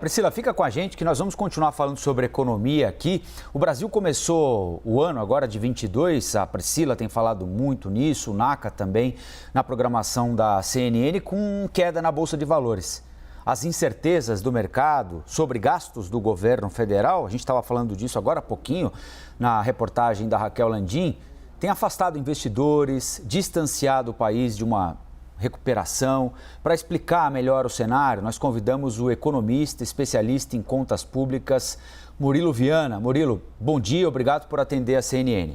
Priscila, fica com a gente que nós vamos continuar falando sobre economia aqui. O Brasil começou o ano agora de 22, a Priscila tem falado muito nisso, o NACA também, na programação da CNN, com queda na Bolsa de Valores. As incertezas do mercado sobre gastos do governo federal, a gente estava falando disso agora há pouquinho, na reportagem da Raquel Landim, tem afastado investidores, distanciado o país de uma recuperação. Para explicar melhor o cenário, nós convidamos o economista, especialista em contas públicas, Murilo Viana. Murilo, bom dia, obrigado por atender a CNN.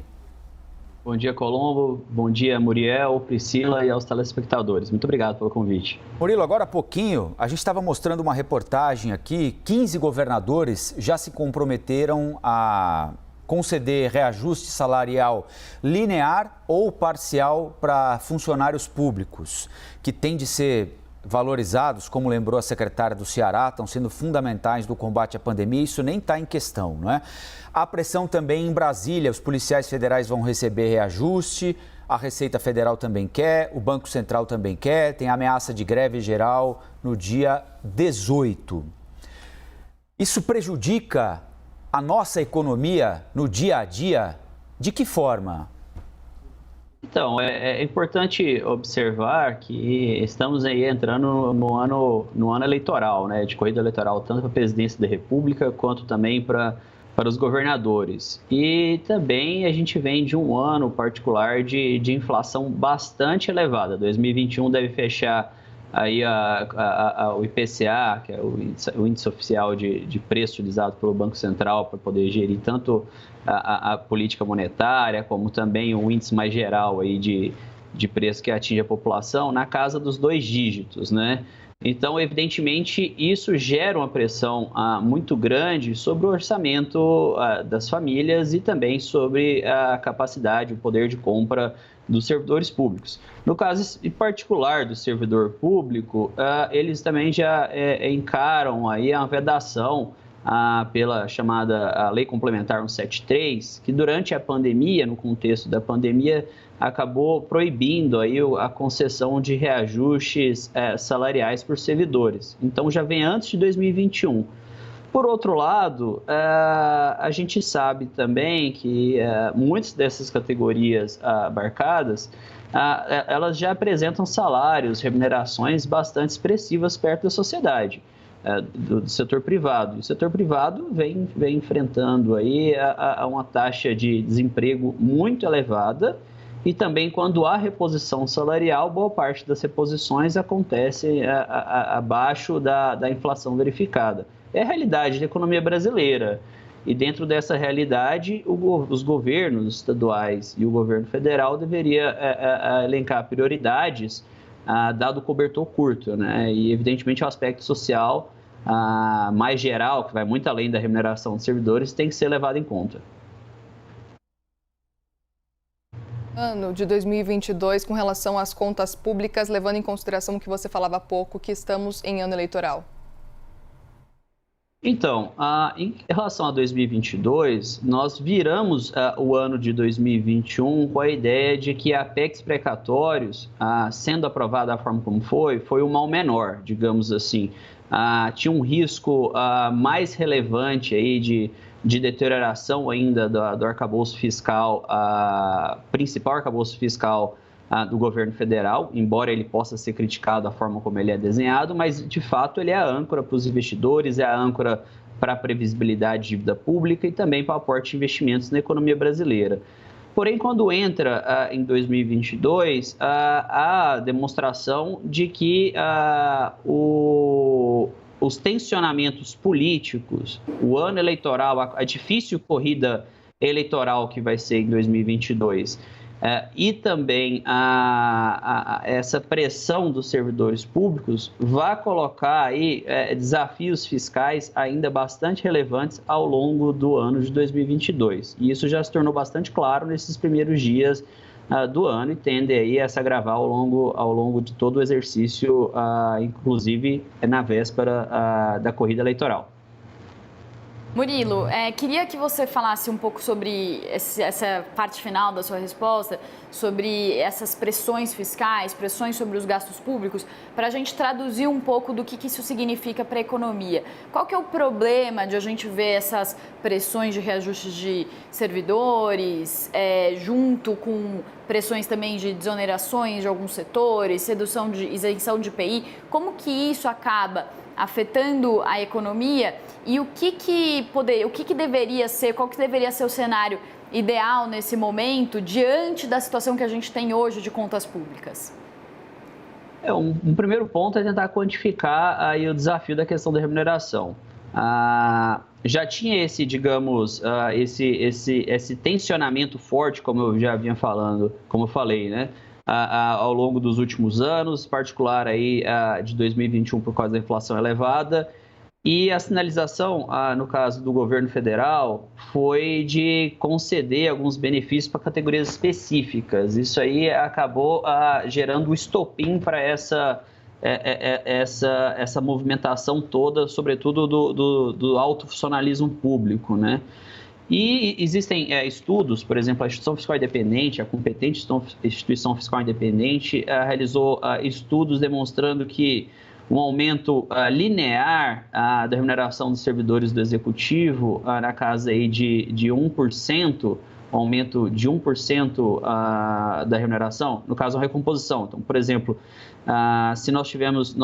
Bom dia, Colombo. Bom dia, Muriel, Priscila e aos telespectadores. Muito obrigado pelo convite. Murilo, agora há pouquinho, a gente estava mostrando uma reportagem aqui, 15 governadores já se comprometeram a conceder reajuste salarial linear ou parcial para funcionários públicos, que têm de ser valorizados, como lembrou a secretária do Ceará, estão sendo fundamentais no combate à pandemia, isso nem está em questão, não é? Há pressão também em Brasília, os policiais federais vão receber reajuste, a Receita Federal também quer, o Banco Central também quer, tem ameaça de greve geral no dia 18. Isso prejudica a nossa economia no dia a dia? De que forma? Então, é importante observar que estamos aí entrando no ano eleitoral, né, de corrida eleitoral, tanto para a presidência da República quanto também para os governadores. E também a gente vem de um ano particular de inflação bastante elevada. 2021 deve fechar aí o IPCA, que é o índice oficial de preço utilizado pelo Banco Central para poder gerir tanto a política monetária, como também o índice mais geral aí de preço que atinge a população, na casa dos 2 dígitos, né? Então, evidentemente, isso gera uma pressão muito grande sobre o orçamento das famílias e também sobre a capacidade, o poder de compra dos servidores públicos. No caso em particular do servidor público, eles também já encaram aí a vedação pela chamada Lei Complementar 173, que durante a pandemia, no contexto da pandemia, acabou proibindo aí a concessão de reajustes salariais por servidores. Então, já vem antes de 2021. Por outro lado, a gente sabe também que muitas dessas categorias abarcadas, elas já apresentam salários, remunerações bastante expressivas perto da sociedade, do setor privado. E o setor privado vem enfrentando aí uma taxa de desemprego muito elevada. E também, quando há reposição salarial, boa parte das reposições acontece abaixo da inflação verificada. É a realidade da economia brasileira. E dentro dessa realidade, os governos estaduais e o governo federal deveria elencar prioridades, dado o cobertor curto, né? E, evidentemente, o aspecto social mais geral, que vai muito além da remuneração dos servidores, tem que ser levado em conta. Ano de 2022 com relação às contas públicas, levando em consideração o que você falava há pouco, que estamos em ano eleitoral? Então, em relação a 2022, nós viramos o ano de 2021 com a ideia de que a PECs precatórios, sendo aprovada da forma como foi um mal menor, digamos assim. Tinha um risco mais relevante aí de deterioração ainda do arcabouço fiscal, principal arcabouço fiscal do governo federal, embora ele possa ser criticado da forma como ele é desenhado, mas de fato ele é a âncora para os investidores, é a âncora para a previsibilidade de dívida pública e também para o aporte de investimentos na economia brasileira. Porém, quando entra em 2022, há demonstração de que os tensionamentos políticos, o ano eleitoral, a difícil corrida eleitoral que vai ser em 2022, e também essa pressão dos servidores públicos vai colocar aí desafios fiscais ainda bastante relevantes ao longo do ano de 2022. E isso já se tornou bastante claro nesses primeiros dias do ano e tende aí a se agravar ao longo de todo o exercício, inclusive na véspera da corrida eleitoral. Murilo, queria que você falasse um pouco sobre essa parte final da sua resposta, sobre essas pressões fiscais, pressões sobre os gastos públicos, para a gente traduzir um pouco do que isso significa para a economia. Qual que é o problema de a gente ver essas pressões de reajustes de servidores, junto com pressões também de desonerações de alguns setores, redução de isenção de IPI? Como que isso acaba afetando a economia e o que deveria ser, qual que deveria ser o cenário ideal nesse momento, diante da situação que a gente tem hoje de contas públicas? Um primeiro ponto é tentar quantificar aí o desafio da questão da remuneração. Já tinha esse, digamos, esse tensionamento forte, como eu já vinha falando, como eu falei, né? Ao longo dos últimos anos, em particular aí de 2021 por causa da inflação elevada, e a sinalização, no caso do governo federal, foi de conceder alguns benefícios para categorias específicas. Isso aí acabou gerando o estopim para essa movimentação toda, sobretudo do alto funcionalismo público, né? E existem estudos, por exemplo, a Instituição Fiscal Independente, a competente Instituição Fiscal Independente, realizou estudos demonstrando que um aumento linear da remuneração dos servidores do Executivo, na casa aí de 1%, um aumento de 1% da remuneração, no caso, a recomposição. Então, por exemplo, se nós tivemos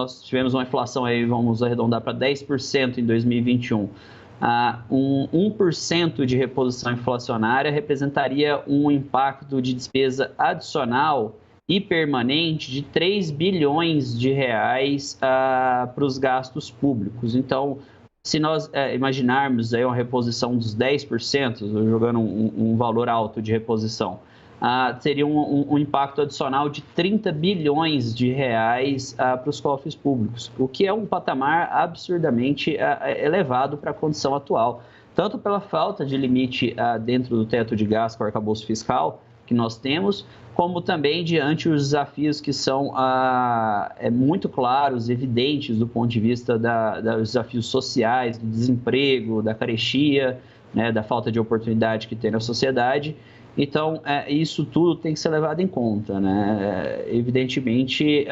uma inflação aí, vamos arredondar para 10% em 2021, 1% de reposição inflacionária representaria um impacto de despesa adicional e permanente de 3 bilhões de reais para os gastos públicos. Então, se nós imaginarmos aí uma reposição dos 10%, jogando um valor alto de reposição, seria um impacto adicional de 30 bilhões de reais para os cofres públicos, o que é um patamar absurdamente elevado para a condição atual, tanto pela falta de limite dentro do teto de gastos com o arcabouço fiscal que nós temos, como também diante os desafios que são muito claros, evidentes do ponto de vista dos desafios sociais, do desemprego, da carestia, né, da falta de oportunidade que tem na sociedade. Então, isso tudo tem que ser levado em conta, né? Evidentemente,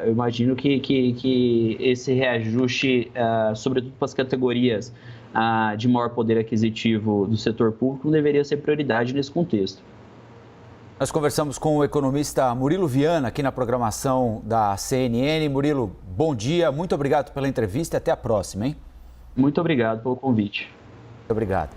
eu imagino que esse reajuste, sobretudo para as categorias de maior poder aquisitivo do setor público, não deveria ser prioridade nesse contexto. Nós conversamos com o economista Murilo Viana aqui na programação da CNN. Murilo, bom dia, muito obrigado pela entrevista e até a próxima, hein? Muito obrigado pelo convite. Muito obrigado.